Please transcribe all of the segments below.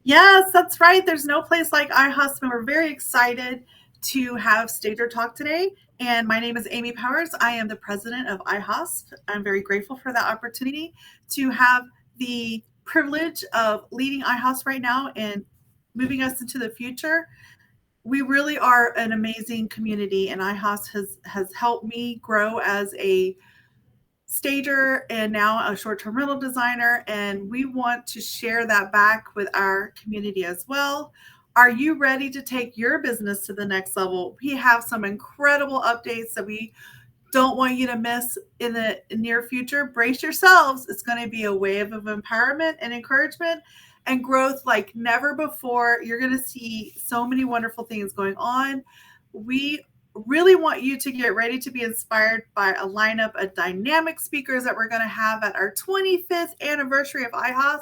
Yes, that's right. There's no place like Hstsl, and we're very excited to have Stager Talk today. And my name is Amy Powers. I am the president of Hstsl. I'm very grateful for that opportunity to have the privilege of leading Hstsl right now and moving us into the future. We really are an amazing community, and Hstsl has helped me grow as a stager and now a short-term rental designer, and we want to share that back with our community as well. Are you ready to take your business to the next level? We have some incredible updates that we don't want you to miss in the near future. Brace yourselves. It's going to be a wave of empowerment and encouragement and growth like never before. You're going to see so many wonderful things going on. We really want you to get ready to be inspired by a lineup of dynamic speakers that we're going to have at our 25th anniversary of Hstsl.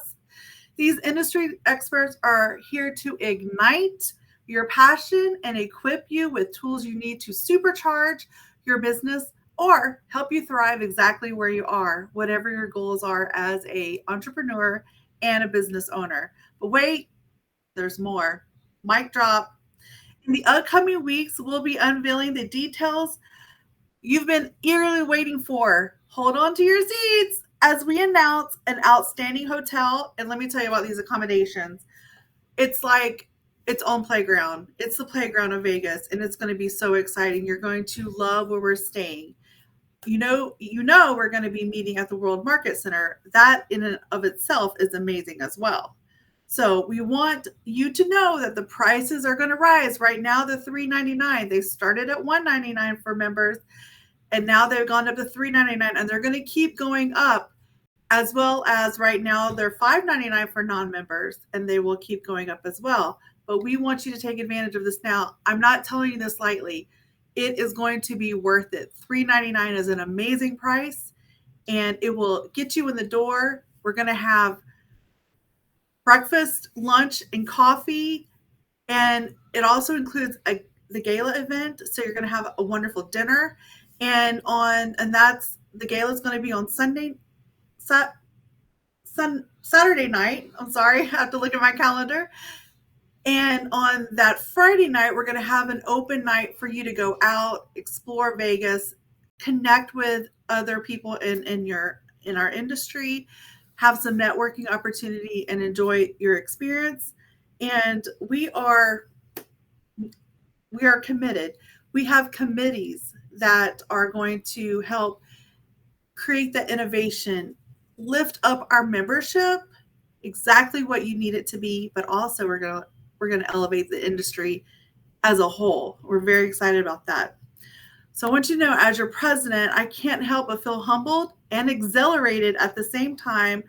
These industry experts are here to ignite your passion and equip you with tools you need to supercharge your business or help you thrive exactly where you are, whatever your goals are as an entrepreneur and a business owner. But wait, there's more. Mic drop. In the upcoming weeks, we'll be unveiling the details you've been eagerly waiting for. Hold on to your seats as we announce an outstanding hotel. And let me tell you about these accommodations. It's like its own playground. It's the playground of Vegas, and it's going to be so exciting. You're going to love where we're staying. We're going to be meeting at the World Market Center. That in and of itself is amazing as well. So we want you to know that the prices are going to rise. Right now, they're $399. They started at $199 for members, and now they've gone up to $399, and they're going to keep going up. As well as right now, they're $599 for non-members, and they will keep going up as well. But we want you to take advantage of this now. I'm not telling you this lightly. It is going to be worth it. $399 is an amazing price, and it will get you in the door. We're going to have breakfast, lunch, and coffee, and it also includes the gala event. So you're going to have a wonderful dinner, and that's the gala is going to be on Saturday night. I'm sorry, I have to look at my calendar. And on that Friday night, we're going to have an open night for you to go out, explore Vegas, connect with other people in our industry, have some networking opportunity, and enjoy your experience. And we are committed. We have committees that are going to help create the innovation, lift up our membership exactly what you need it to be, but also we're going to elevate the industry as a whole. We're very excited about that. So I want you to know, as your president, I can't help but feel humbled and exhilarated at the same time.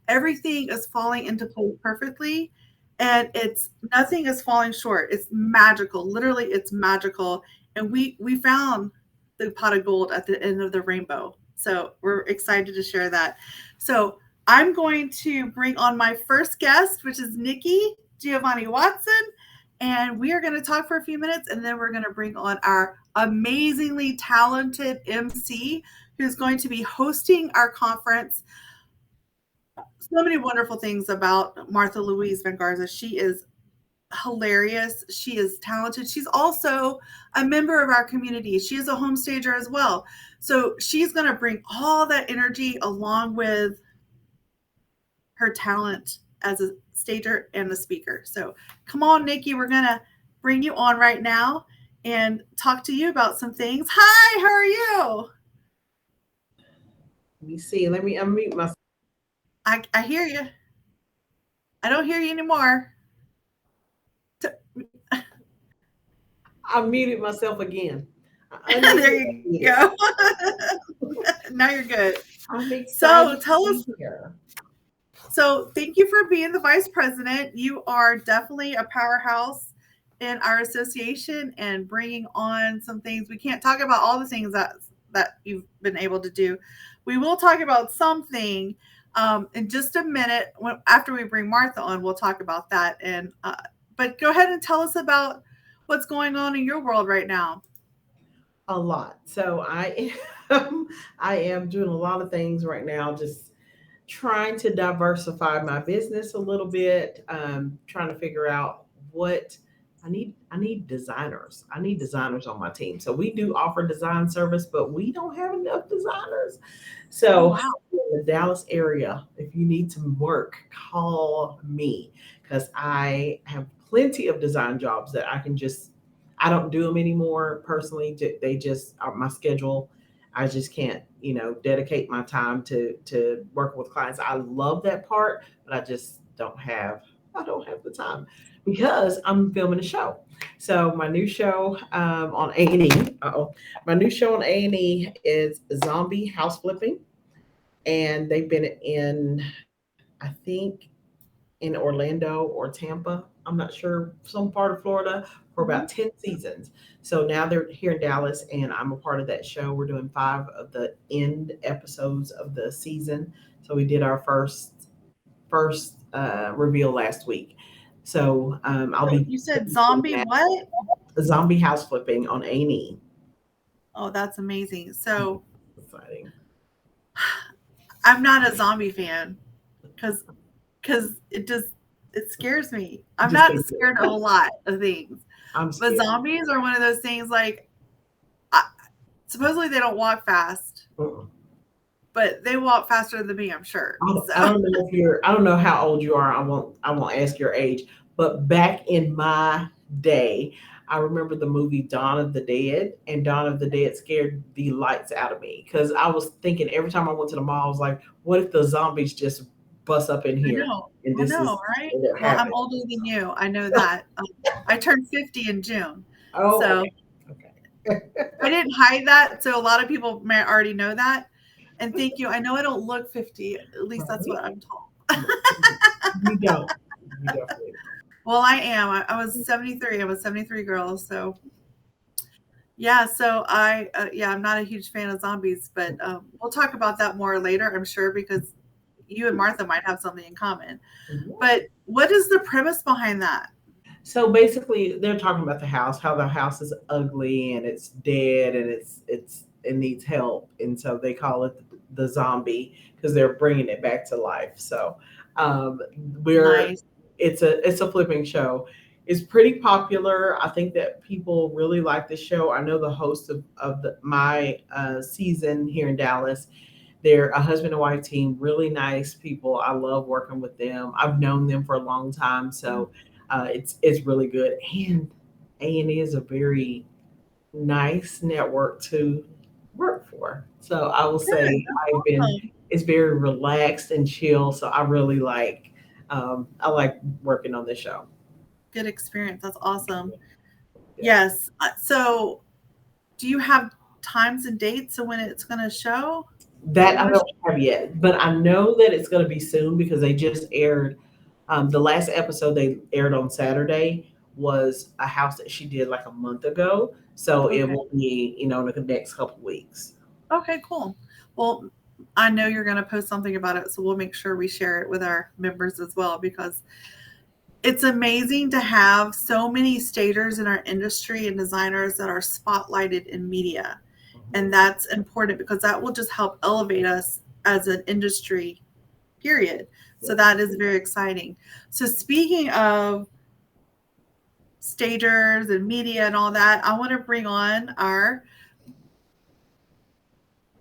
Everything is falling into place perfectly, and nothing is falling short. It's magical. Literally, it's magical. And we found the pot of gold at the end of the rainbow. So we're excited to share that. So I'm going to bring on my first guest, which is Nikki Watson, and we are going to talk for a few minutes, and then we're going to bring on our amazingly talented MC who's going to be hosting our conference. So many wonderful things about Martha Louise VanGarza. She is hilarious. She is talented. She's also a member of our community. She is a home stager as well. So she's going to bring all that energy along with her talent as a stager and a speaker. So come on, Nikki, we're going to bring you on right now and talk to you about some things. Hi, how are you? Let me see. Let me unmute myself. I hear you. I don't hear you anymore. I muted myself again. There you go. Now you're good. I'm excited so tell to us. be here. So thank you for being the vice president. You are definitely a powerhouse in our association and bringing on some things. We can't talk about all the things that you've been able to do. We will talk about something in just a minute. After we bring Martha on, we'll talk about that. But go ahead and tell us about what's going on in your world right now. A lot. So I am doing a lot of things right now, just trying to diversify my business a little bit. Trying to figure out what I need designers. I need designers on my team. So we do offer design service, but we don't have enough designers. Oh, So wow. in the Dallas area, if you need some work, call me because I have plenty of design jobs that I don't do them anymore personally. They just are my schedule. I just can't, dedicate my time to working with clients. I love that part, but I don't have the time because I'm filming a show. So my new show on A&E, my new show on A&E is Zombie House Flipping, and they've been in, I think, in Orlando or Tampa. I'm not sure, some part of Florida for about Mhm. 10 seasons. So now they're here in Dallas, and I'm a part of that show. We're doing 5 of the end episodes of the season. So we did our first reveal last week. So I'll So be you said doing zombie that what? zombie house flipping on A&E. Oh, that's amazing. So Exciting. I'm not a zombie fan because it scares me. I'm Just not think scared of a lot of things, I'm but scared. zombies are one of those things. Like, I, supposedly they don't walk fast, Uh-uh. but they walk faster than me, I'm sure. I So don't know if you're I don't know how old you are. I won't ask your age, but back in my day, I remember the movie Dawn of the Dead, and Dawn of the Dead scared the lights out of me because I was thinking every time I went to the mall, I was like, what if the zombies just bust up in here and I this is know, right? and it Well, I'm happened. older than you. I know that. I turned 50 in June, Oh, so okay. Okay. I didn't hide that. So a lot of people may already know that. And thank you. I know I don't look 50. At least that's Right? what I'm told. No, you don't. You definitely Well, I am. I was 73. I was 73 girls. So yeah. So yeah, I'm not a huge fan of zombies, but we'll talk about that more later, I'm sure, because you and Martha might have something in common. don't. But what is the premise behind that? So basically, they're talking about the house, how the house is ugly and it's dead and it needs help, and so they call it the zombie because they're bringing it back to life. So um, we're Nice. it's a flipping show. It's pretty popular. I think that people really like the show. I know the host of my season here in Dallas. They're a husband and wife team, really nice people. I love working with them. I've known them for a long time, so it's really good. And A&E is a very nice network to work for. So I will Good. say That's I've been awesome. it's very relaxed and chill. So I really I like working on this show. Good experience. That's awesome. Yeah. Yes. So do you have times and dates of when it's going to show? That That you're I going to don't have yet, but I know that it's going to be soon because they just aired the last episode they aired on Saturday was a house that she did like a month ago. So show? it Okay. will be, in the next couple of weeks. Okay, cool. Well, I know you're going to post something about it, so we'll make sure we share it with our members as well because it's amazing to have so many stagers in our industry and designers that are spotlighted in media. And that's important because that will just help elevate us as an industry, period. So Yes. that is very exciting. So, speaking of stagers and media and all that, I want to bring on our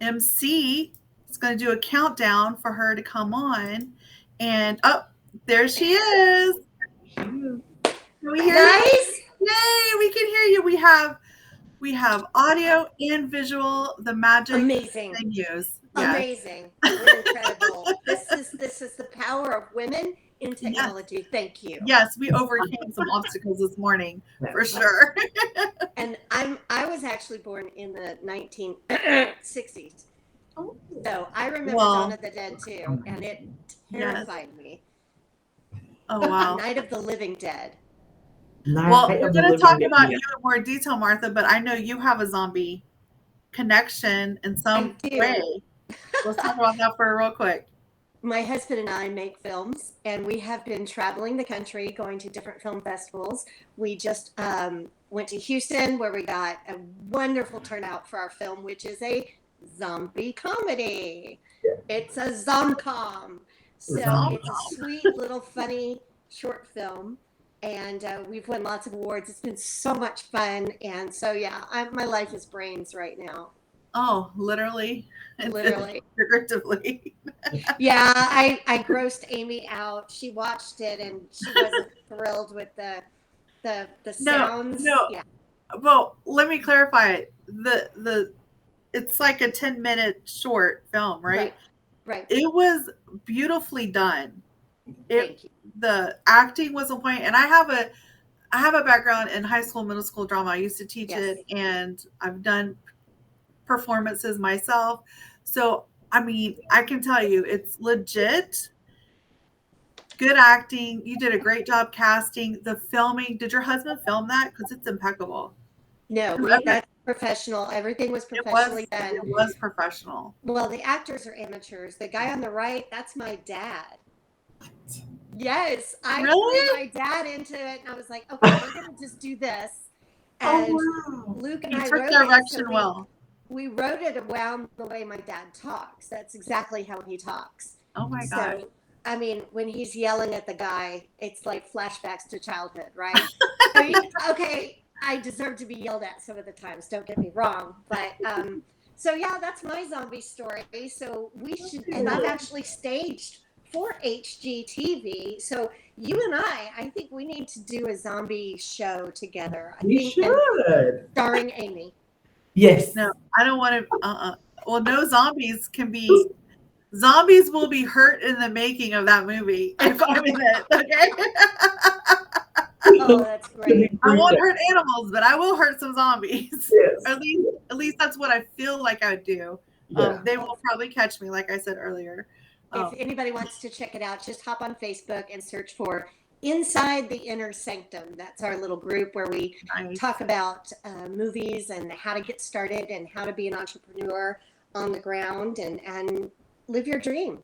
MC. It's going to do a countdown for her to come on. And oh, there she is. Yeah. Can we Hi hear you? guys. Yay, we can hear you. We have audio and visual. The magic Amazing. continues. Yes. Amazing. We're incredible. This is the power of women in Yes. technology. Thank you. Yes, we overcame some obstacles this morning for That's sure. And I was actually born in the 1960s. oh, So I remember Dawn Well, of the Dead too, and it yes. terrified me. Oh wow. Night of the Living Dead. Well, Night we're of the going to Living talk Dead. about Yeah. you in more detail, Martha, but I know you have a zombie connection in I some do. way. Let's talk about that for real quick. My husband and I make films, and we have been traveling the country, going to different film festivals. We just went to Houston, where we got a wonderful turnout for our film, which is a zombie comedy. It's a Zomcom. So Zomcom. it's a sweet little funny short film. And we've won lots of awards. It's been so much fun. And so, yeah, my life is brains right now. Oh, literally and Literally. figuratively. Yeah, I grossed Amy out. She watched it and she wasn't thrilled with the No, sounds. no. Yeah, Well, let me clarify it. The it's like a 10-minute short film, right? right. It was beautifully done. Thank you. The acting was on point, and I have a background in high school, middle school drama. I used to teach Yes. it, and I've done performances myself. So, I mean, I can tell you it's legit. Good acting. You did a great job casting. The filming. Did your husband film that? Because it's impeccable. No, that's professional. Everything was professionally done. It was professional. Well, the actors are amateurs. The guy on the right, that's my dad. Yes, I Really? threw my dad into it, and I was like, okay, we're gonna just do this. And wow. Luke and You I took wrote direction it. So well. we wrote it around the way my dad talks. That's exactly how he talks. Oh my gosh. So, I mean, when he's yelling at the guy, it's like flashbacks to childhood, right? I mean, okay, I deserve to be yelled at some of the times, don't get me wrong. But so yeah, that's my zombie story. So we should, and I've actually staged for HGTV. So you and I think we need to do a zombie show together. We should. Starring Amy. Yes. No, I don't want to. Well, no, zombies will be hurt in the making of that movie if I'm in it. Okay. Oh, that's great. I won't hurt animals, but I will hurt some zombies. Yes. At least that's what I feel like I would do. Yeah. They will probably catch me, like I said earlier. If anybody wants to check it out, just hop on Facebook and search for Inside the Inner Sanctum. That's our little group where we talk about movies and how to get started and how to be an entrepreneur on the ground and live your dream.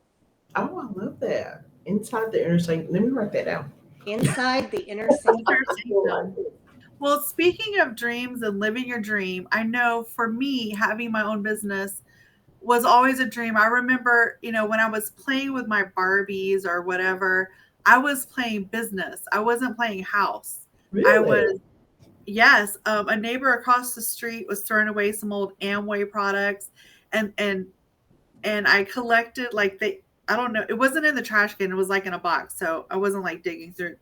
Oh, I love that. Inside the Inner Sanctum. Let me write that down. Inside the Inner Sanctum. Well, speaking of dreams and living your dream, I know for me, having my own business was always a dream. I remember, when I was playing with my Barbies or whatever, I was playing business. I wasn't playing house. Really? I was, yes. A neighbor across the street was throwing away some old Amway products, and I collected I don't know. It wasn't in the trash can. It was like in a box. So I wasn't like digging through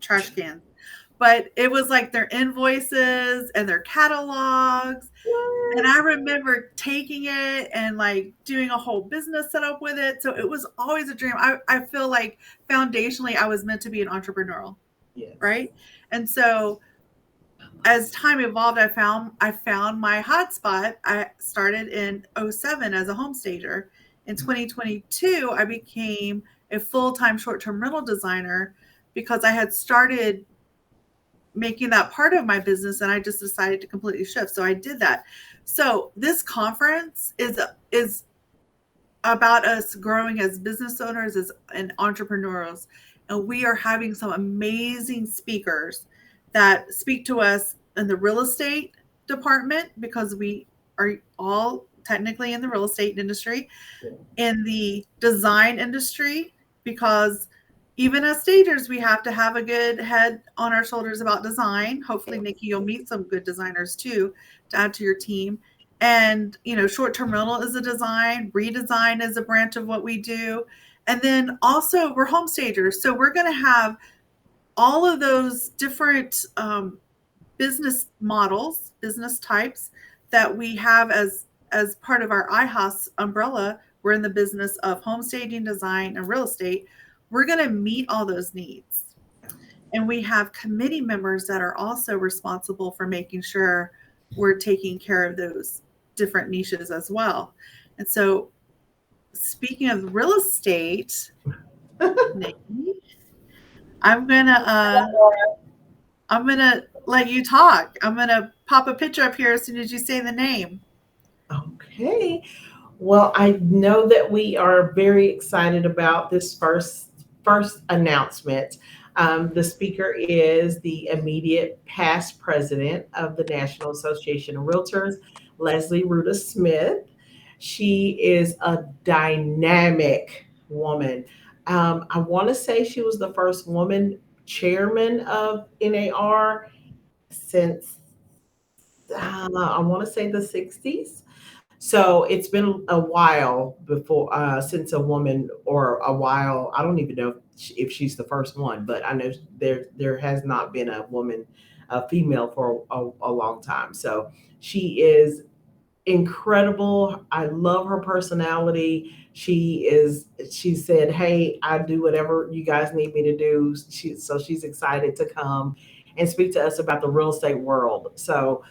trash cans. But it was like their invoices and their catalogs. And I remember taking it and like doing a whole business setup with it. So it was always a dream. I feel like foundationally I was meant to be an entrepreneurial. Yes. Right. And so as time evolved, I found my hotspot. I started in 2007 as a home stager. In 2022, I became a full-time short-term rental designer because I had started making that part of my business, and I just decided to completely shift. So I did that. So this conference is about us growing as business owners and entrepreneurs, and we are having some amazing speakers that speak to us in the real estate department, because we are all technically in the real estate industry, in the design industry, because even as stagers, we have to have a good head on our shoulders about design. Hopefully, Nikki, you'll meet some good designers too to add to your team. And, short-term rental is a design, redesign is a branch of what we do. And then also we're home stagers. So we're going to have all of those different business models, business types that we have as part of our Hstsl umbrella. We're in the business of home staging, design, and real estate. We're going to meet all those needs. And we have committee members that are also responsible for making sure we're taking care of those different niches as well. And so, speaking of real estate, Nikki, I'm gonna let you talk. I'm gonna pop a picture up here as soon as you say the name. Okay. Well, I know that we are very excited about this first announcement. The speaker is the immediate past president of the National Association of Realtors, Leslie Ruda Smith. She is a dynamic woman. I want to say she was the first woman chairman of NAR since I want to say the 60s. So it's been a while before since a woman, or a while. I don't even know if she's the first one, but I know there has not been a woman, a female, for a long time. So she is incredible. I love her personality. She said, "Hey, I do whatever you guys need me to do." She's excited to come and speak to us about the real estate world. So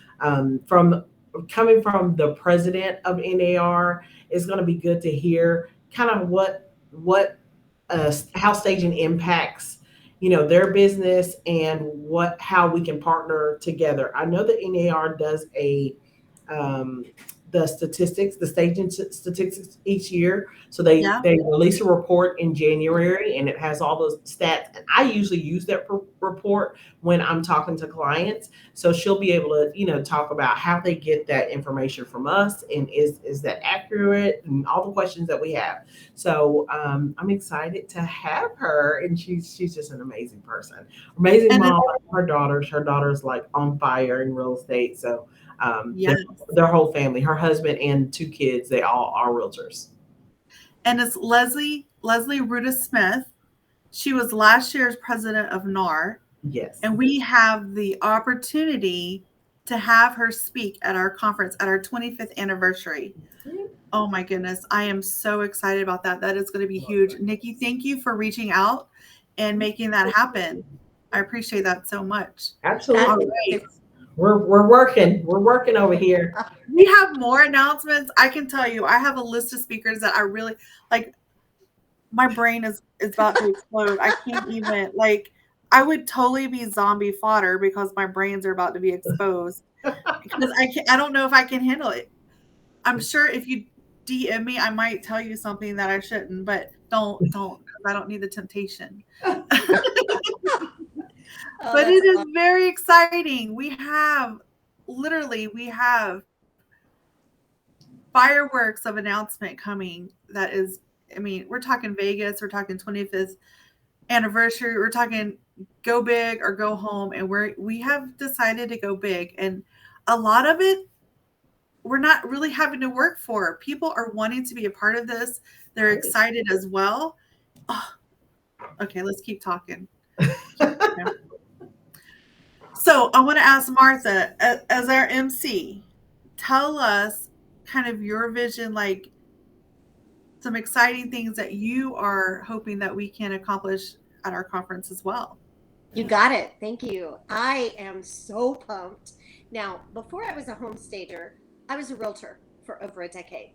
from coming from the president of NAR, it's going to be good to hear kind of what how staging impacts their business, and what how we can partner together. I know that NAR does a um, the statistics, the staging statistics each year. So Yeah. they release a report in January, and it has all those stats. And I usually use that report when I'm talking to clients. So she'll be able to talk about how they get that information from us, and is that accurate, and all the questions that we have. So I'm excited to have her, and she's just an amazing person, amazing And mom. Her daughter's like on fire in real estate. So yes. their whole family, her husband and two kids, they all are realtors. And it's Leslie Ruda Smith. She was last year's president of NAR. Yes. And we have the opportunity to have her speak at our conference at our 25th anniversary. Oh my goodness. I am so excited about that. That is going to be huge. Nikki, thank you for reaching out and making that happen. I appreciate that so much. All Absolutely. right. We're working over here. We have more announcements. I can tell you, I have a list of speakers that I really like. My brain is about to explode. I can't even like. I would totally be zombie fodder because my brains are about to be exposed. Because I don't know if I can handle it. I'm sure if you DM me, I might tell you something that I shouldn't, but don't, because I don't need the temptation. Oh, But that's it is awesome. very exciting. We have fireworks of announcement coming. That is, I mean, we're talking Vegas, we're talking 25th anniversary, we're talking go big or go home, and we have decided to go big, and a lot of it we're not really having to work for. People are wanting to be a part of this. They're excited as well. Oh, okay, let's keep talking. So I want to ask Martha, as our MC, tell us kind of your vision, like some exciting things that you are hoping that we can accomplish at our conference as well. You got it. Thank you. I am so pumped. Now, before I was a home stager, I was a realtor for over a decade.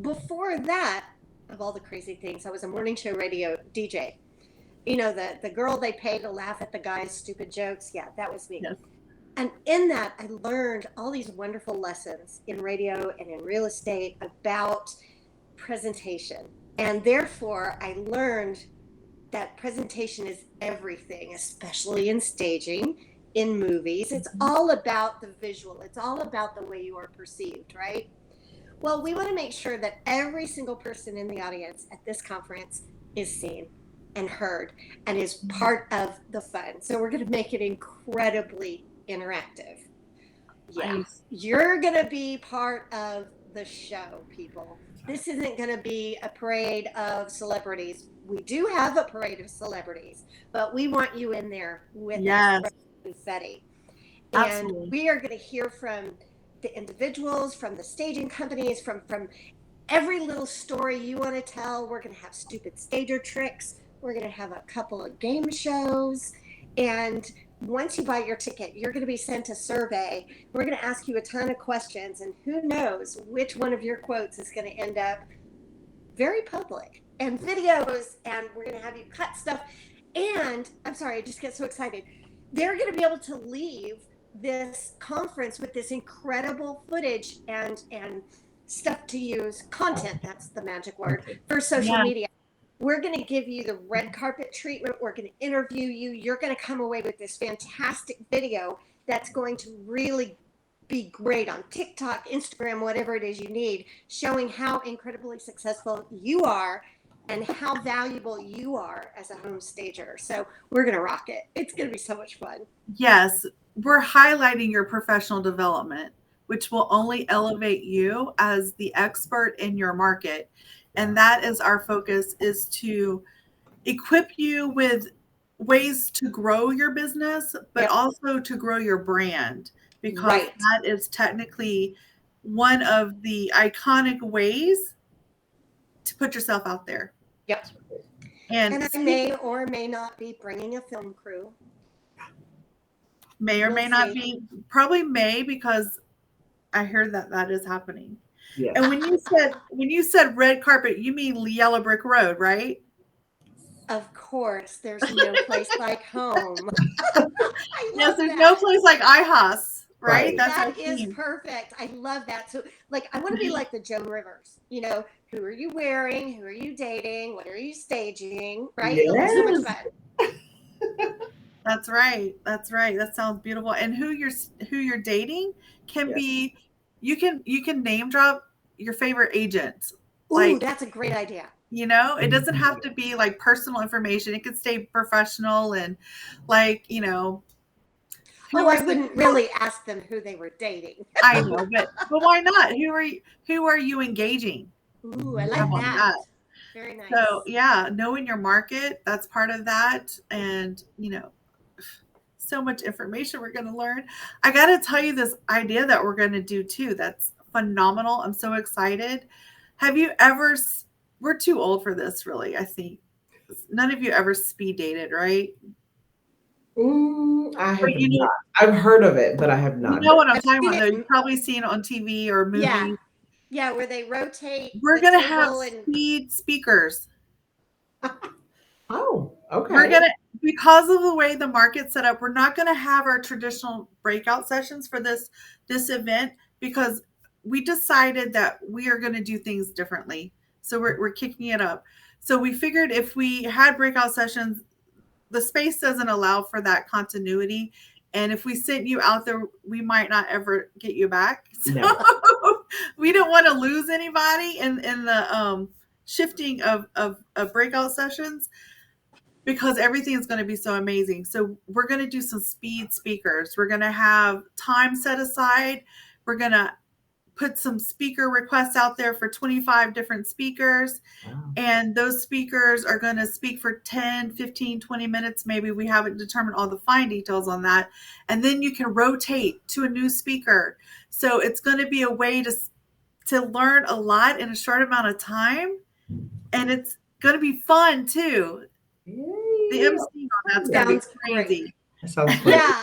Before that, of all the crazy things, I was a morning show radio DJ. You know, the girl they pay to laugh at the guy's stupid jokes. Yeah, that was me. Yes. And in that, I learned all these wonderful lessons in radio and in real estate about presentation. And therefore, I learned that presentation is everything, especially in staging, in movies. It's all about the visual, it's all about the way you are perceived, right? Well, we want to make sure that every single person in the audience at this conference is seen and heard and is part of the fun. So we're going to make it incredibly interactive. Yeah. Nice. You're going to be part of the show, people. This isn't going to be a parade of celebrities. We do have a parade of celebrities, but we want you in there with Yes. us, confetti. And Absolutely. we are going to hear from the individuals, from the staging companies, from every little story you want to tell. We're going to have stupid stager tricks. We're going to have a couple of game shows. And once you buy your ticket, you're going to be sent a survey. We're going to ask you a ton of questions. And who knows which one of your quotes is going to end up very public, and videos. And we're going to have you cut stuff. And I'm sorry, I just get so excited. They're going to be able to leave this conference with this incredible footage and stuff to use, content, that's the magic word, for social media. We're going to give you the red carpet treatment. We're going to interview you. You're going to come away with this fantastic video that's going to really be great on TikTok, Instagram, whatever it is you need, showing how incredibly successful you are and how valuable you are as a home stager. So we're going to rock it. It's going to be so much fun. Yes, we're highlighting your professional development, which will only elevate you as the expert in your market. And that is our focus, is to equip you with ways to grow your business, but Yep. also to grow your brand, because Right. that is technically one of the iconic ways to put yourself out there. Yep. And I may or may not be bringing a film crew. may or We'll may not see. be, probably may, because I heard that that is happening. Yeah. And when you said red carpet, you mean Yellow Brick Road, right? Of course, there's no place like home. I Yes, love there's that. no place like IHOS, right? Right. That's our That is theme. perfect. I love that. So, like, I want to be like the Joan Rivers. You know, who are you wearing? Who are you dating? What are you staging? Right? It'll be so much Yes. fun. That's right. That's right. That sounds beautiful. And who you're dating can Yeah. be, you can name drop your favorite agent. Ooh, Like, that's a great idea. you know, it doesn't have to be like personal information. It could stay professional and, like, you know. Oh, I wouldn't really ask them who they were dating. I know, but why not? Who are you engaging? Ooh, I How like about that. that? Very nice. So yeah, knowing your market, that's part of that. And, you know, so much information we're going to learn. I got to tell you this idea that we're going to do too. That's phenomenal. I'm so excited. Have you ever, we're too old for this, really, I think. None of you ever speed dated, right? I have But you know, not. I've heard of it, but I have you not. know what I'm I've talking seen about, though. it. You've probably seen it on TV or movies. Yeah. Yeah, where they rotate We're the going to have table and speed speakers. Oh, okay. We're going to, because of the way the market's set up, we're not going to have our traditional breakout sessions for this event, because we decided that we are going to do things differently. So we're kicking it up. So we figured if we had breakout sessions, the space doesn't allow for that continuity. And if we sent you out there, we might not ever get you back. So No. we don't want to lose anybody in the shifting of breakout sessions, because everything is going to be so amazing. So we're going to do some speed speakers. We're going to have time set aside. We're going to put some speaker requests out there for 25 different speakers. Wow. And those speakers are going to speak for 10, 15, 20 minutes. Maybe we haven't determined all the fine details on that. And then you can rotate to a new speaker. So it's going to be a way to learn a lot in a short amount of time. And it's going to be fun too. The MC on that's going to be crazy. That sounds great. Yeah,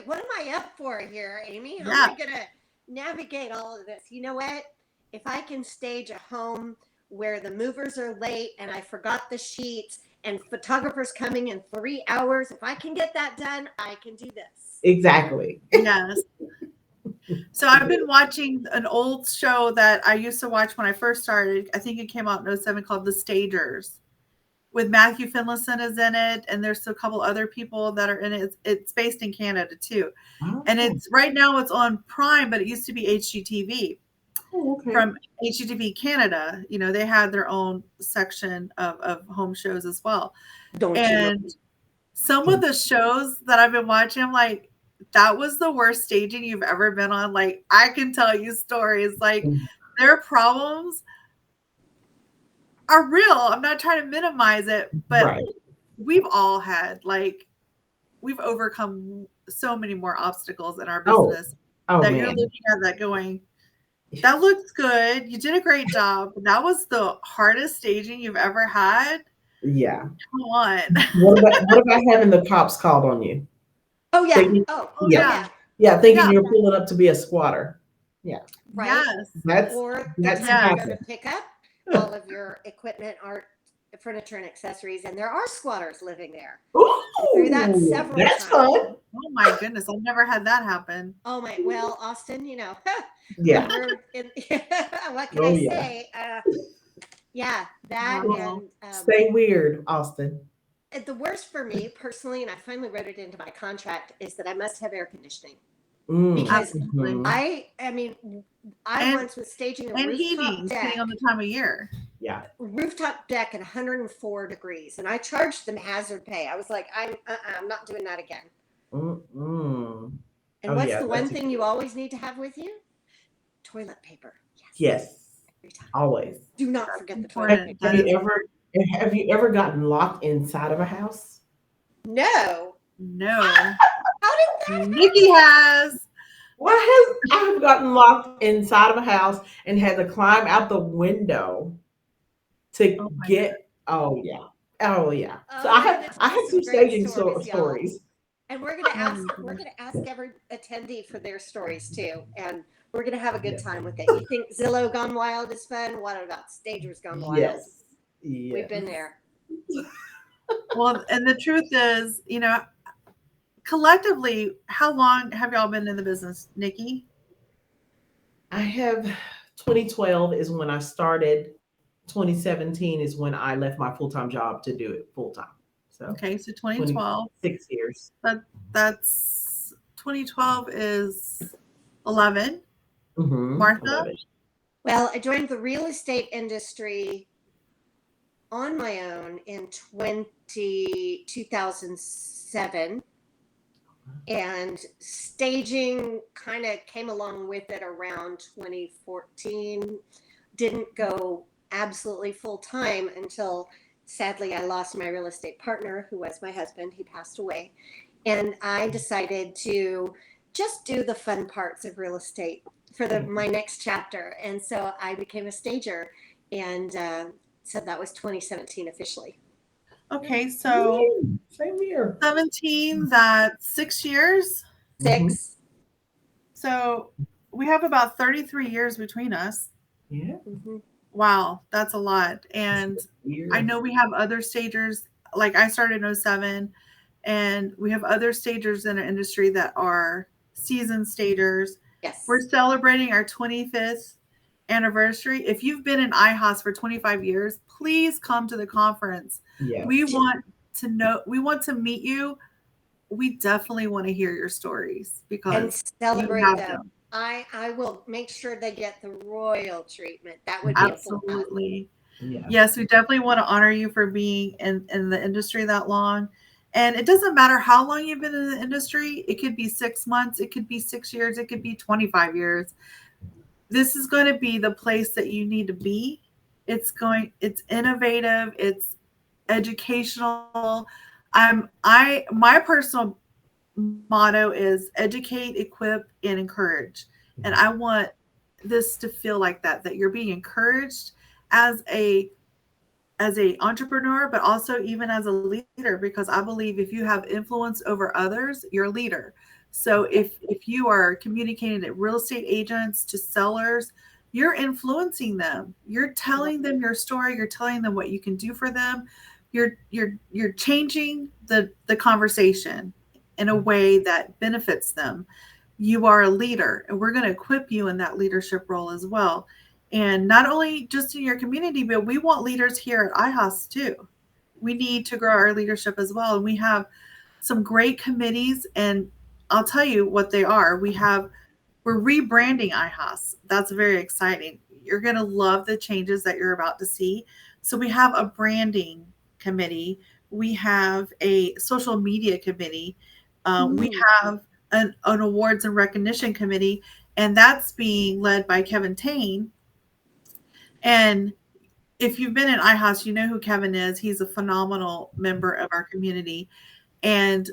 what am I up for here, Amy? How am I going to navigate all of this? You know what? If I can stage a home where the movers are late and I forgot the sheets and photographers coming in 3 hours, if I can get that done, I can do this. Exactly. Yes. So I've been watching an old show that I used to watch when I first started. I think it came out in 2007, called The Stagers, with Matthew Finlayson is in it, and there's a couple other people that are in it. It's based in Canada too. Oh. And it's right now it's on Prime, but it used to be HGTV. Oh, okay. From HGTV Canada. You know, they had their own section of home shows as well. And some of the shows that I've been watching, I'm like, that was the worst staging you've ever been on. Like, I can tell you stories. Like, their problems are real. I'm not trying to minimize it, but we've all had, like, we've overcome so many more obstacles in our business that you're looking at that going, that looks good. You did a great job. That was the hardest staging you've ever had. Yeah. Come on. What about having the cops called on you? Oh, yeah. Thinking, Yeah. Yeah, thinking you're pulling up to be a squatter. Yeah. Right. Yes. That's time you're going to pick up all of your equipment, art, furniture, and accessories, and there are squatters living there. Ooh, through that several that's times. fun. Oh my goodness, I've never had that happen. Oh my, well, Austin, you know. Yeah. What can I say? Yeah, that and stay weird, Austin. The worst for me personally, and I finally wrote it into my contract, is that I must have air conditioning. Because mhm. I mean, I And once was staging a and rooftop heating, depending deck, on the time of year. Yeah. at 104 degrees, and I charged them hazard pay. I was like, I'm not doing that again. Mm-mm. And Oh what's yeah, the one that's thing you always need to have with you? Toilet paper. Yes. yes, Every time. always. Do not That's forget the toilet important. paper. Have That you is ever gotten locked inside of a house? No. no. How did that Nikki has. I have gotten locked inside of a house and had to climb out the window to Oh my god. get. Oh yeah, oh yeah. So Oh, we're gonna I tell have some two great staging stories, y'all. stories. And we're Oh my gonna goodness. ask every attendee for their stories too. And we're gonna have a good Yes, time with it. You think Zillow Gone Wild is fun? What about Stagers Gone Wild? yes, We've yes. been there. Well, and the truth is, collectively, how long have y'all been in the business, Nikki? I have 2012 is when I started. 2017 is when I left my full time job to do it full time. So Okay, so 2012. 26 years. That's 2012 is 11. Mm-hmm. Martha? 11. Well, I joined the real estate industry on my own in 2007, and staging kind of came along with it around 2014. Didn't go absolutely full time until sadly I lost my real estate partner, who was my husband. He passed away, and I decided to just do the fun parts of real estate for my next chapter. And so I became a stager, and so that was 2017 officially. Okay, so Same here. 17, that's 6 years. Mm-hmm. 6. So we have about 33 years between us. Yeah. Mm-hmm. Wow, that's a lot. And I Years. know we have other stagers, like I started in '07, and we have other stagers in our industry that are seasoned stagers. Yes. We're celebrating our 25th anniversary. If you've been in IHOS for 25 years, please come to the conference. Yes. We want to meet you. We definitely want to hear your stories And because you celebrate have them. them. I will make sure they get the royal treatment. That would be a full pass. Absolutely. Yeah. Yes, we definitely want to honor you for being in the industry that long. And it doesn't matter how long you've been in the industry. It could be 6 months, it could be 6 years, it could be 25 years. This is going to be the place that you need to be. It's innovative, it's educational. My personal motto is educate, equip, and encourage. And I want this to feel like that you're being encouraged as a entrepreneur, but also even as a leader, because I believe if you have influence over others, you're a leader. So if you are communicating to real estate agents, to sellers, you're influencing them. You're telling them your story. You're telling them what you can do for them. You're changing the conversation in a way that benefits them. You are a leader, and we're going to equip you in that leadership role as well. And not only just in your community, but we want leaders here at IHOS too. We need to grow our leadership as well. And we have some great committees, and I'll tell you what they are. We're rebranding IHOS. That's very exciting. You're going to love the changes that you're about to see. So we have a branding committee. We have a social media committee. We have an awards and recognition committee, and that's being led by Kevin Tain. And if you've been in IHOS, you know who Kevin is. He's a phenomenal member of our community. And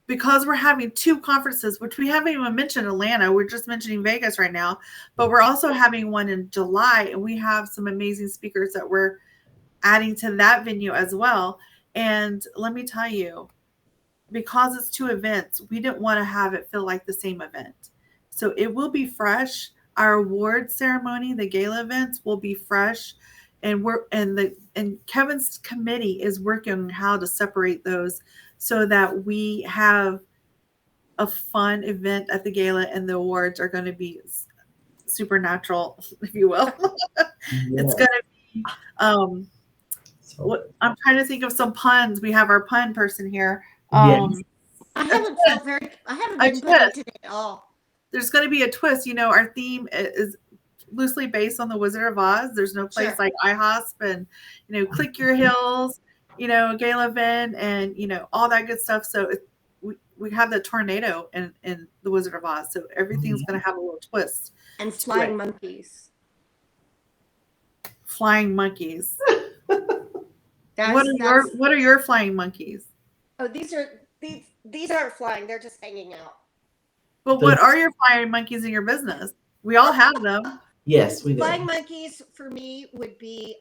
because we're having 2 conferences, which we haven't even mentioned Atlanta, we're just mentioning Vegas right now, but we're also having one in July, and we have some amazing speakers that we're adding to that venue as well. And let me tell you, because it's 2 events, we didn't want to have it feel like the same event. So it will be fresh. Our award ceremony, the gala events will be fresh. And Kevin's committee is working on how to separate those so that we have a fun event at the gala, and the awards are going to be supernatural, if you will. It's going to be I'm trying to think of some puns. We have our pun person here. Yes. I haven't been punny today at all. there's going to be a twist. Our theme is loosely based on the Wizard of Oz. There's no place Sure. like IHOSP and, Click Your Heels, Gala Vin and, all that good stuff. So we have the tornado in the Wizard of Oz. So everything's going to have a little twist. And flying monkeys. Flying monkeys. What are your flying monkeys? Oh, these aren't flying. They're just hanging out. But what are your flying monkeys in your business? We all have them. Yes, we do. Flying monkeys for me would be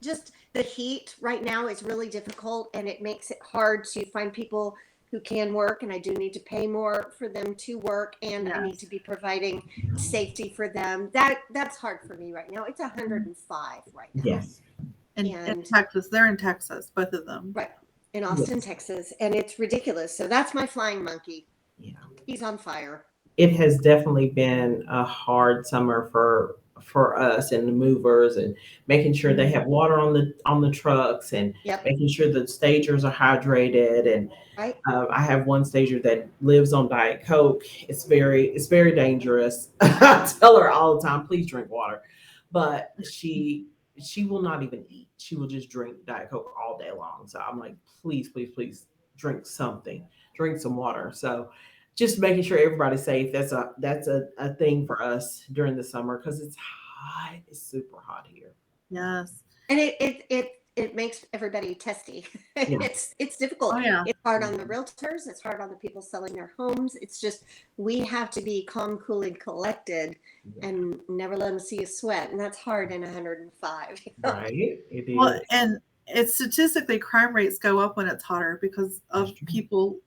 just the heat right now is really difficult, and it makes it hard to find people who can work, and I do need to pay more for them to work, and I need to be providing safety for them. That's hard for me right now. It's 105 right now. Yes. In Texas. They're in Texas, both of them. Right. In Austin, Texas. And it's ridiculous. So that's my flying monkey. Yeah. He's on fire. It has definitely been a hard summer for us and the movers, and making sure they have water on the trucks, and making sure the stagers are hydrated. And I have one stager that lives on Diet Coke. It's very dangerous. I tell her all the time, please drink water, but she will not even eat. She will just drink Diet Coke all day long. So I'm like, please drink something, drink some water. So just making sure everybody's safe. That's a thing for us during the summer, because it's hot. It's super hot here. Yes. And it makes everybody testy. Yeah. It's difficult. Oh, yeah. It's hard on the realtors. It's hard on the people selling their homes. It's just, we have to be calm, cool, and collected, and never let them see you sweat. And that's hard in 105. Right. It is. Well, and it's statistically, crime rates go up when it's hotter because of people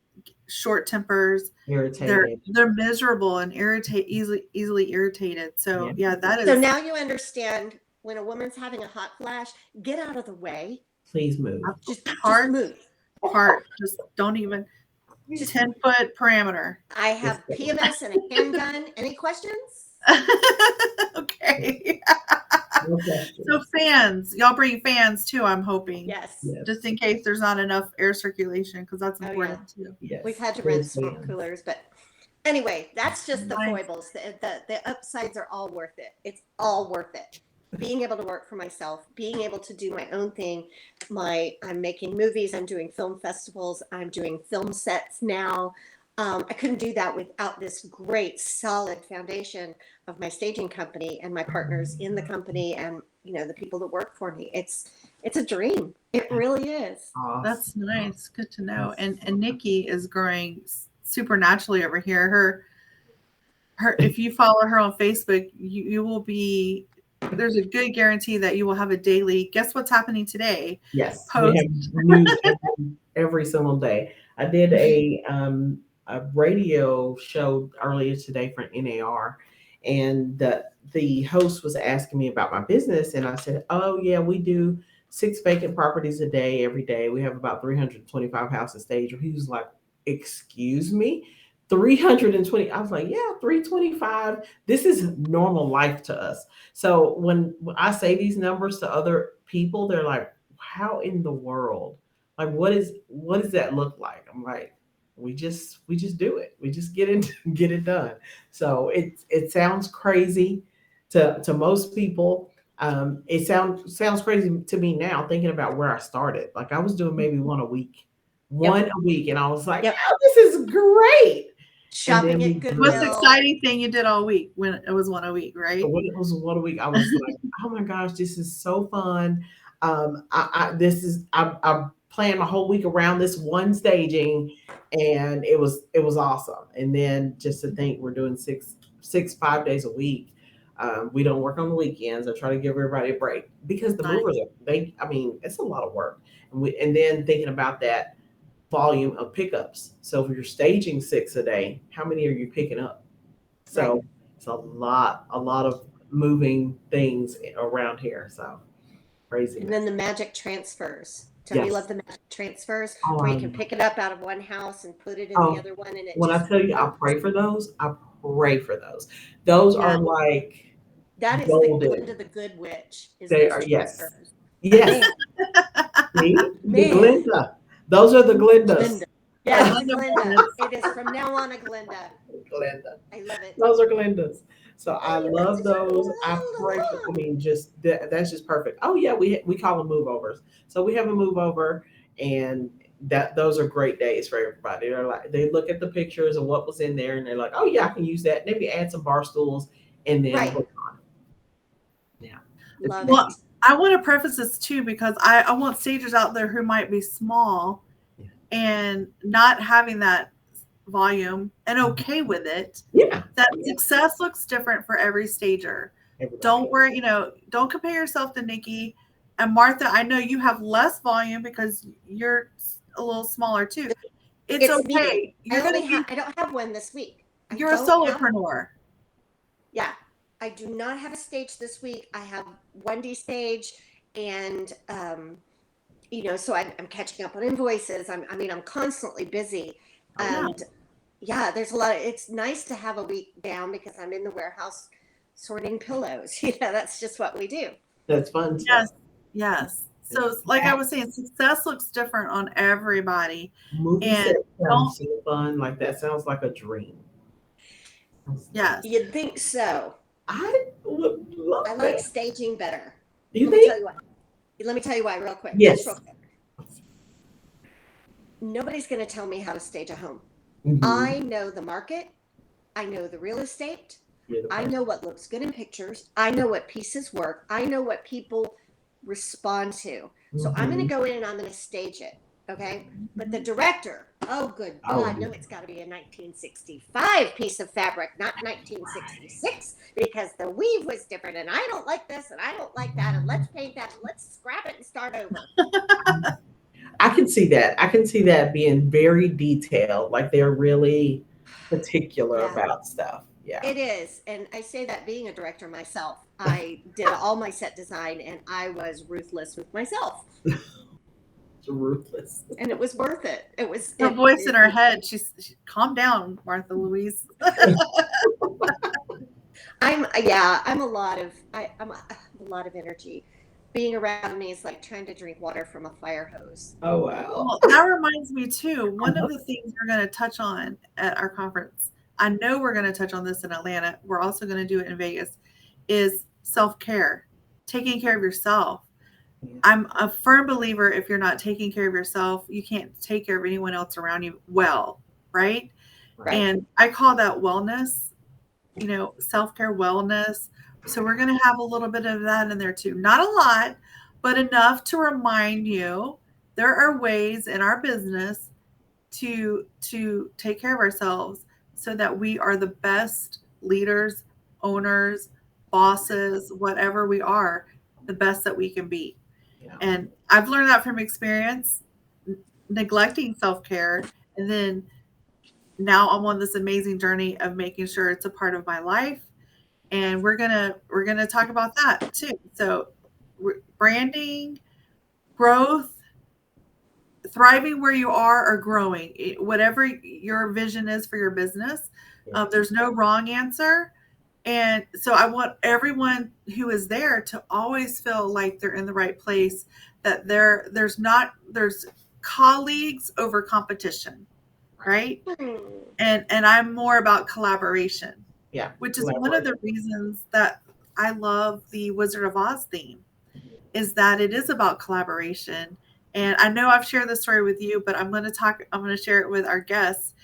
short tempers, irritated. They're miserable and easily irritated. So that is. So now you understand, when a woman's having a hot flash, get out of the way. Please move. Just move. Just don't even. 10-foot parameter. I have PMS and a handgun. Any questions? Okay. So fans, y'all bring fans too, I'm hoping. Yes. Just in case there's not enough air circulation, because that's important too. Yes. We've had to rent smoke coolers, but anyway, that's just the foibles. The upsides are all worth it. It's all worth it. Being able to work for myself, being able to do my own thing. I'm making movies. I'm doing film festivals. I'm doing film sets now. I couldn't do that without this great, solid foundation of my staging company and my partners in the company, and the people that work for me. It's a dream. It really is. Awesome. That's nice. Good to know. And Nikki is growing supernaturally over here. Her if you follow her on Facebook, you will be. There's a good guarantee that you will have a daily. Guess what's happening today? Yes. Post. We have news every single day. I did a radio show earlier today for NAR, and the host was asking me about my business, and I said, oh yeah, we do 6 vacant properties a day every day. We have about 325 houses staged. He was like, excuse me, 320. I was like, yeah, 325. This is normal life to us. So when I say these numbers to other people, they're like, how in the world? Like, what does that look like? I'm like, we just do it. We just get it done. So it sounds crazy to most people. It sounds crazy to me now, thinking about where I started. Like, I was doing maybe one a week, and I was like, oh, this is great. Shopping at Goodwill. What's the exciting thing you did all week when it was one a week, right? When it was one a week, I was like, oh my gosh, this is so fun. I planned my whole week around this one staging, and it was awesome. And then just to think we're doing 5 days a week. We don't work on the weekends. I try to give everybody a break, because the movers, it's a lot of work. And then thinking about that volume of pickups. So if you're staging 6 a day, how many are you picking up? So it's a lot of moving things around here. So crazy. And then the magic transfers. Don't you love the magic transfers, where you can pick it up out of one house and put it in the other one? And I tell you, I pray for those. Those are like, that is golden. the Glinda the Good Witch. They are, yes. See? The Glinda. Those are the Glindas. Glinda. Yeah, Glinda. It is from now on a Glinda. Glenda. I love it. Those are Glenda's. So I Oh, you got love to travel those. I all pray for, I along. mean, just that's just perfect. Oh yeah, we call them move overs. So we have a move over, and that those are great days for everybody. They're like they look at the pictures and what was in there, and they're like, oh yeah, I can use that. Maybe add some bar stools, and then Right. we're on. Yeah, it's Love Well, it. I want to preface this too because I want stagers out there who might be small Yeah. and not having that volume and okay with it. Yeah, That yeah. success looks different for every stager. Everybody. Don't worry, don't compare yourself to Nikki and Martha. I know you have less volume because you're a little smaller too. It's It's me. okay. You're gonna be. I don't have one this week. I You're a don't have. solopreneur. Yeah, I do not have a stage this week. I have 1D stage, and so I'm catching up on invoices. I'm constantly busy, Oh, yeah. and yeah, there's a lot. It's nice to have a week down because I'm in the warehouse sorting pillows. That's just what we do. That's fun Yes, stuff. yes. So, like I was saying, success looks different on everybody, Movie and set don't. sounds so fun. Like that sounds like a dream. Yes. You'd think so. I would love I like that. staging better. You Let me think? tell you why. Let me tell you why, real quick. Yes. Just real quick. Nobody's going to tell me how to stage a home. Mhm. I know the market. I know the real estate. I know what looks good in pictures. I know what pieces work. I know what people respond to. So I'm going to go in and I'm going to stage it. Okay. But the director, oh, good God, no, it's got to be a 1965 piece of fabric, not 1966, because the weave was different. And I don't like this and I don't like that. And let's paint that. And let's scrap it and start over. I can see that. I can see that being very detailed. Like they're really particular Yeah. about stuff. Yeah. It is. And I say that being a director myself, I did all my set design and I was ruthless with myself. It's ruthless. And it was worth it. It was Her voice in her head. She calm down, Martha Louise. I'm a lot of I'm a lot of energy. Being around me is like trying to drink water from a fire hose. Oh wow. Well, that reminds me too. One of the things we're going to touch on at our conference, I know we're going to touch on this in Atlanta. We're also going to do it in Vegas, is self-care, taking care of yourself. Yeah. I'm a firm believer if you're not taking care of yourself, you can't take care of anyone else around you well, right? Right. And I call that wellness, self-care wellness. So we're going to have a little bit of that in there too. Not a lot, but enough to remind you there are ways in our business to take care of ourselves so that we are the best leaders, owners, bosses, whatever we are, the best that we can be. Yeah. And I've learned that from experience, neglecting self-care, and then now I'm on this amazing journey of making sure it's a part of my life. And we're gonna talk about that too. So branding, growth, thriving where you are or growing, whatever your vision is for your business. Yeah. There's no wrong answer. And so I want everyone who is there to always feel like they're in the right place, that there's colleagues over competition, right? And I'm more about collaboration. Yeah. Which is one of the reasons that I love the Wizard of Oz theme, is that it is about collaboration. And I know I've shared this story with you, but I'm going to share it with our guests.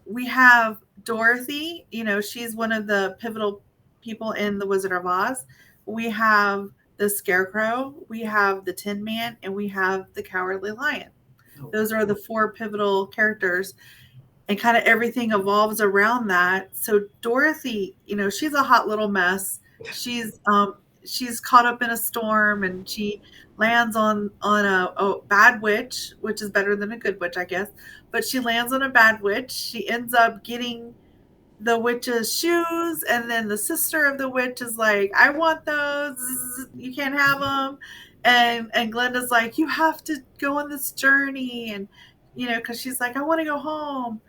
We have Dorothy, she's one of the pivotal people in the Wizard of Oz. We have the Scarecrow, we have the Tin Man, and we have the Cowardly Lion. Those are the 4 pivotal characters. And kind of everything evolves around that. So Dorothy, she's a hot little mess. She's caught up in a storm, and she lands on a bad witch, which is better than a good witch, I guess. But she lands on a bad witch. She ends up getting the witch's shoes, and then the sister of the witch is like, I want those. You can't have them. And Glenda's like, you have to go on this journey, and because she's like, I want to go home.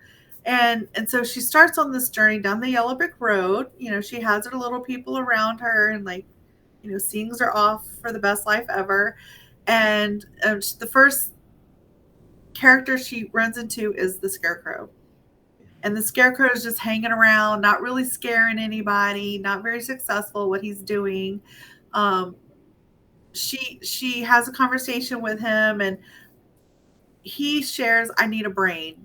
And so she starts on this journey down the yellow brick road. She has her little people around her, and sings her off for the best life ever. And the first character she runs into is the Scarecrow. And the scarecrow is just hanging around, not really scaring anybody, not very successful what he's doing. Um, she has a conversation with him, and he shares, I need a brain.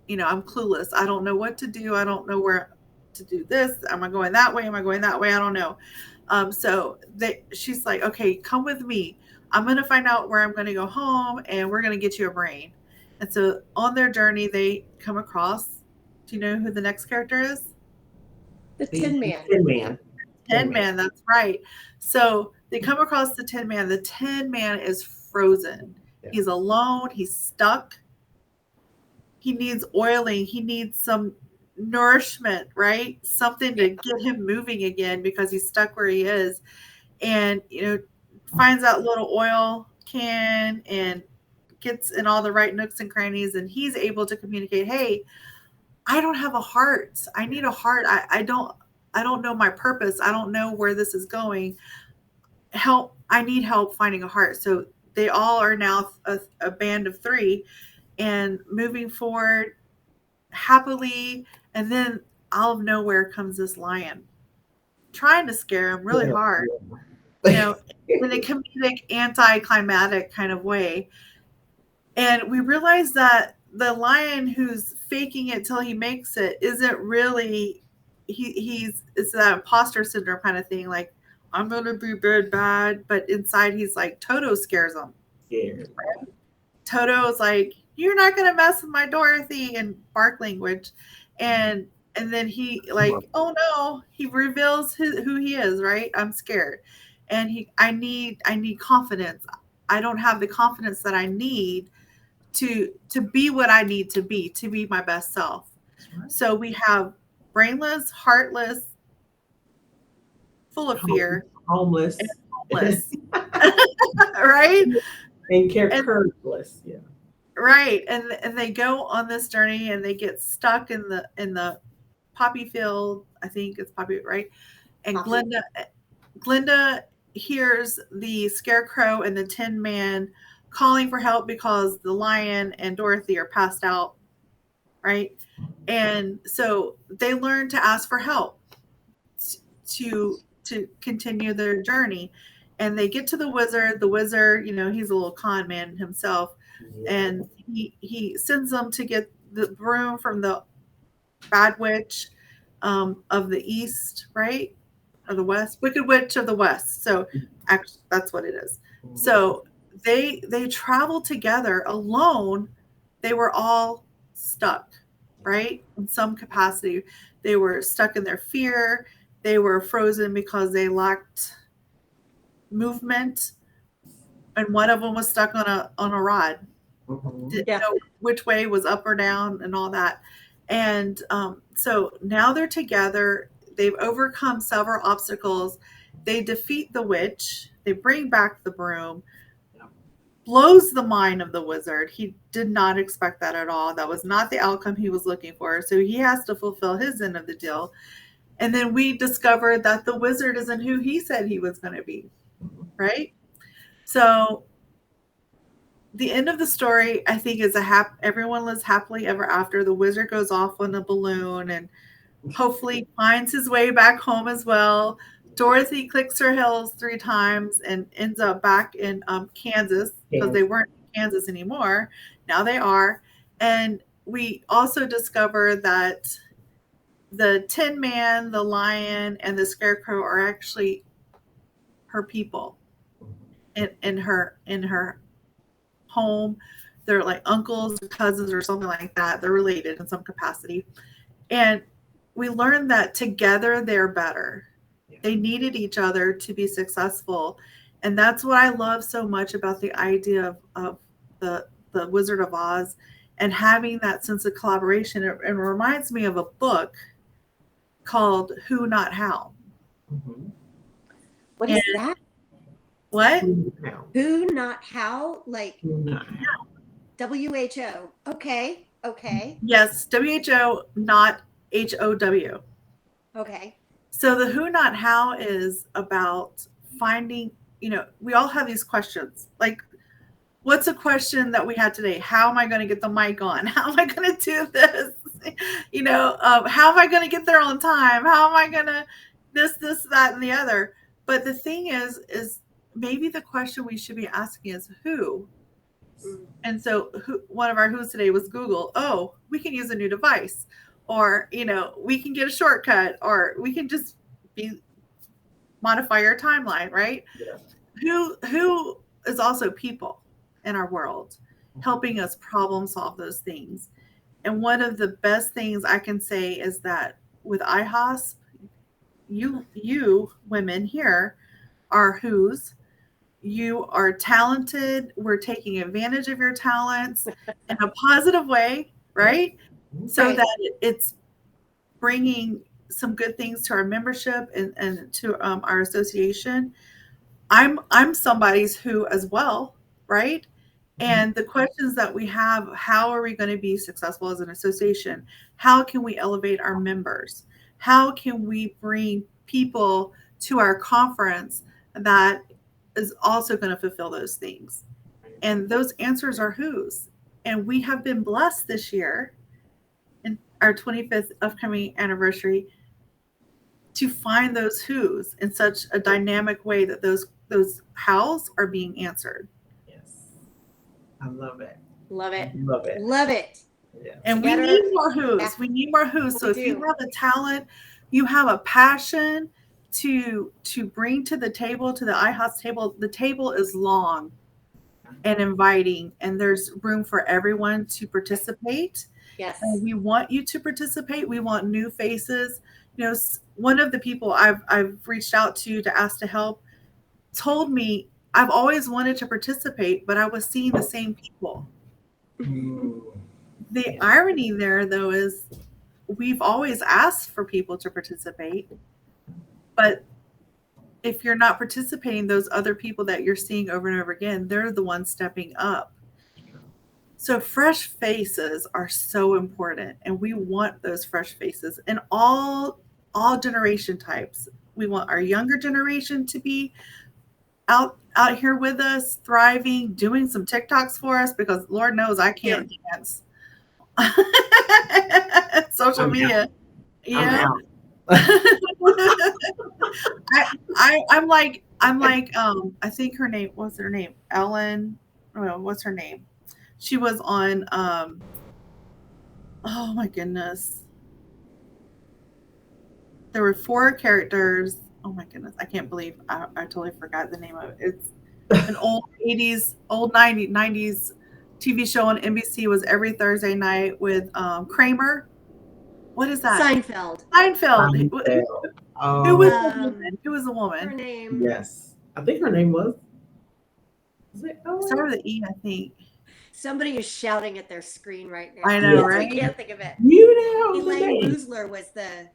I'm clueless. I don't know what to do. I don't know where to do this. Am I going that way? Am I going that way? I don't know. So she's like, okay, come with me. I'm going to find out where I'm going to go home, and we're going to get you a brain. And so on their journey, they come across, do you know who the next character is? The Tin Man. Tin Man. Tin Man, that's right. So they come across the Tin Man. The Tin Man is frozen. Yeah. He's alone. He's stuck. He needs oiling. He needs some nourishment, right? Something to get him moving again because he's stuck where he is. And, finds that little oil can and gets in all the right nooks and crannies. And he's able to communicate, hey, I don't have a heart. I need a heart. I don't know my purpose. I don't know where this is going. Help. I need help finding a heart. So they all are now a band of 3 and moving forward happily. And then out of nowhere comes this lion trying to scare him really hard, in a comedic, anticlimactic kind of way. And we realize that the lion who's faking it till he makes it isn't really, it's that imposter syndrome kind of thing. Like, I'm going to be bad. But inside he's like, Toto scares him. Yeah. Right? Toto's like, you're not going to mess with my Dorothy, in bark language. And then he like, oh no, he reveals who he is, right? I'm scared. And I need confidence. I don't have the confidence that I need to be what I need to be my best self. Right. So we have brainless, heartless, full of fear, homeless, right? And characterless, yeah. Right. And they go on this journey and they get stuck in the poppy field. I think it's poppy, right? And Glinda hears the scarecrow and the Tin Man calling for help because the lion and Dorothy are passed out, right? And so they learn to ask for help to continue their journey. And they get to the wizard. The wizard, he's a little con man himself. Yeah. And he sends them to get the broom from the bad witch of the east, right? Or the west, wicked witch of the west. So actually, that's what it is. So they travel together alone. They were all stuck, right? In some capacity. They were stuck in their fear. They were frozen because they lacked movement. And one of them was stuck on a rod. Didn't know which way was up or down and all that. And so now they're together. They've overcome several obstacles. They defeat the witch. They bring back the broom. Blows the mind of the wizard. He did not expect that at all. That was not the outcome he was looking for. So he has to fulfill his end of the deal. And then we discovered that the wizard isn't who he said he was going to be, right? So the end of the story, I think, is everyone lives happily ever after. The wizard goes off on a balloon and hopefully finds his way back home as well. Dorothy clicks her heels 3 times and ends up back in Kansas, because they weren't in Kansas anymore. Now they are. And we also discover that the Tin Man, the lion, and the scarecrow are actually her people in her home. They're like uncles or cousins or something like that. They're related in some capacity. And we learned that together they're better. They needed each other to be successful. And that's what I love so much about the idea of the Wizard of Oz and having that sense of collaboration. It reminds me of a book called Who Not How. Mm-hmm. What is that? What? Who Not How? Like Who Not How. WHO. Okay. Yes, WHO, not HOW. Okay. So the Who Not How is about finding, we all have these questions. Like, what's a question that we had today? How am I going to get the mic on? How am I going to do this? How am I going to get there on time? How am I going to this, that, and the other? But the thing is maybe the question we should be asking is who? And so one of our who's today was Google. Oh, we can use a new device, or, we can get a shortcut, or we can just modify our timeline, right? Yeah. Who is also people in our world helping us problem solve those things. And one of the best things I can say is that with IHOSP, you women here are who's. You are talented. We're taking advantage of your talents in a positive way, right? So that it's bringing some good things to our membership and to our association. I'm somebody's who as well, right? And the questions that we have, how are we going to be successful as an association? How can we elevate our members? How can we bring people to our conference that is also going to fulfill those things? And those answers are whose. And we have been blessed this year in our 25th upcoming anniversary to find those whos in such a dynamic way that those hows are being answered. Yes. I love it. Love it. Love it. Love it. Yeah. And we need more whos. We need more whos. So if you have a talent, you have a passion to bring to the table, to the IHOS table, the table is long and inviting, and there's room for everyone to participate. Yes. And we want you to participate. We want new faces. One of the people I've reached out to ask to help told me I've always wanted to participate, but I was seeing the same people. The irony there, though, is we've always asked for people to participate, but if you're not participating, those other people that you're seeing over and over again, they're the ones stepping up. So fresh faces are so important, and we want those fresh faces in all generation types. We want our younger generation to be out here with us, thriving, doing some TikToks for us, because Lord knows I can't dance. Social media. Yeah. I'm like I think her name, what's her name? Ellen. Oh, what's her name? She was on oh my goodness. There were 4 characters. Oh my goodness. I can't believe I totally forgot the name of it. It's an old 80s, old 90s TV show on NBC. Was every Thursday night with Kramer. What is that? Seinfeld. Oh. Who was the woman? Who was the woman? Her name. Yes. I think her name was. Is it Ellen? Start with an E, I think. Somebody is shouting at their screen right now. I know, right? I can't think of it. Elaine Boozler was the.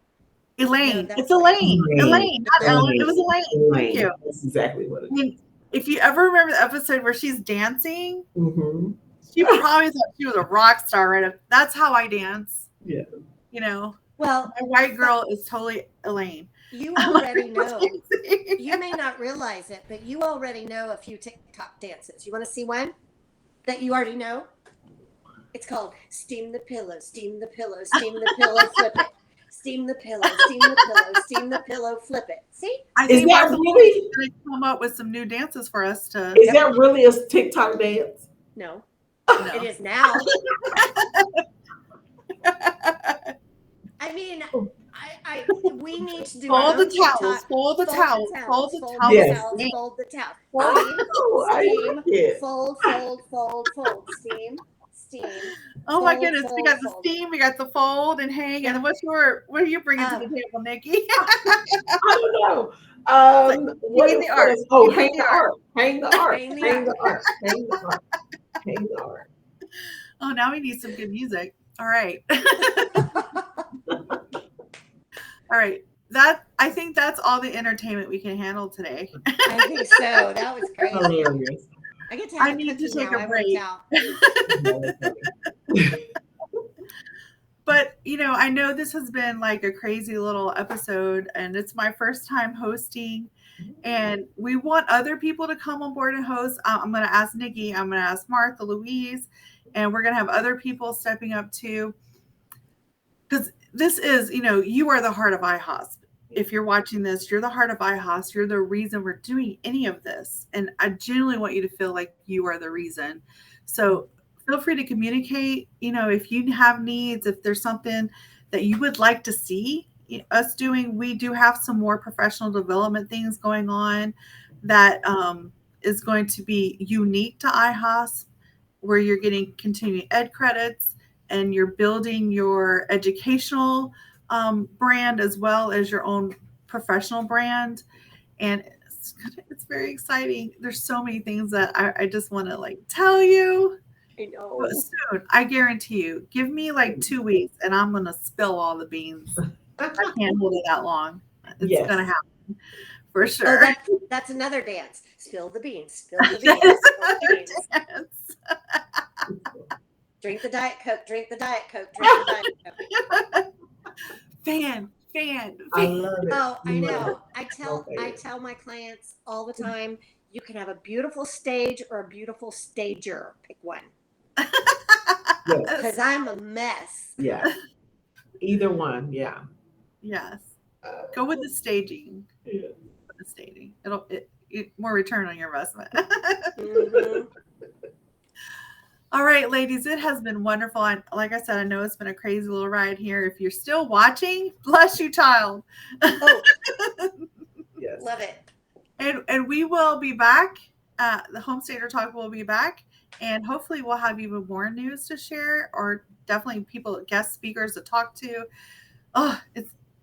Elaine. No, it's Elaine. Elaine, not Ellen. It was Elaine. Thank you. That's exactly what it is. I mean, if you ever remember the episode where she's dancing, Mm-hmm. she probably thought she was a rock star, right? That's how I dance. Yeah. Well, my white girl is totally Elaine. You already know. You may not realize it, but you already know a few TikTok dances. You want to see one that you already know? It's called steam the pillow, steam the pillow, steam the pillow, flip it. Steam the pillow, steam the pillow, steam the pillow, flip it. See? I think that really going to come up with some new dances for us to. Is that really a TikTok dance? No. No. It is now. I mean, we need to do fold the towels, fold the towels, fold the towels, fold the towels. Fold. Steam. Oh my goodness, we got the steam, we got the fold and hang. And what are you bringing to the table, Nikki? I don't know. What is the art? Oh, hang the art. Hang the art. Hang the art. Hang the art. Hang the art. Oh, now we need some good music. All right. All right. I think that's all the entertainment we can handle today. I think so. That was great. Hilarious. I get to have need to take now. a break. But, I know this has been like a crazy little episode, and it's my first time hosting, and we want other people to come on board and host. I'm going to ask Nikki, I'm going to ask Martha, Louise, and we're going to have other people stepping up too. because this is, you are the heart of IHOSP. If you're watching this, you're the heart of IHOSP. You're the reason we're doing any of this. And I genuinely want you to feel like you are the reason. So feel free to communicate. If you have needs, if there's something that you would like to see us doing, we do have some more professional development things going on that is going to be unique to IHOSP, where you're getting continuing ed credits and you're building your educational brand as well as your own professional brand. And it's very exciting. There's so many things that I just want to tell you. I know. But soon, I guarantee you, give me 2 weeks and I'm going to spill all the beans. I can't hold it that long. It's going to happen for sure. Oh, that's another dance. Spill the beans. Spill the beans. Spill the beans. Drink the Diet Coke. Drink the Diet Coke. Drink the Diet Coke. Fan. I love it. Oh, I know. I tell my clients all the time, you can have a beautiful stage or a beautiful stager. Pick one. Because I'm a mess. Yeah. Either one. Yeah. Yes. Go with the staging. Yeah. The staging. It'll more return on your investment. Mm-hmm. All right, ladies, it has been wonderful. And like I said, I know it's been a crazy little ride here. If you're still watching, bless you, child. Oh, Yes. love it. And we will be back. The Homestader Talk will be back. And hopefully we'll have even more news to share, or definitely guest speakers to talk to. Oh,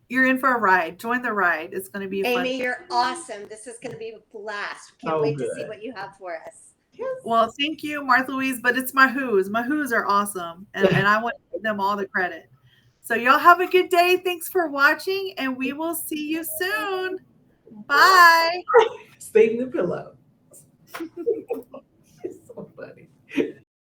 you're in for a ride. Join the ride. It's going to be Amy, fun. you're awesome. This is going to be a blast. Can't wait to see what you have for us. Well, thank you, Martha Louise, but it's my who's. My who's are awesome, and I want to give them all the credit. So y'all have a good day. Thanks for watching, and we will see you soon. Bye. Save the pillow.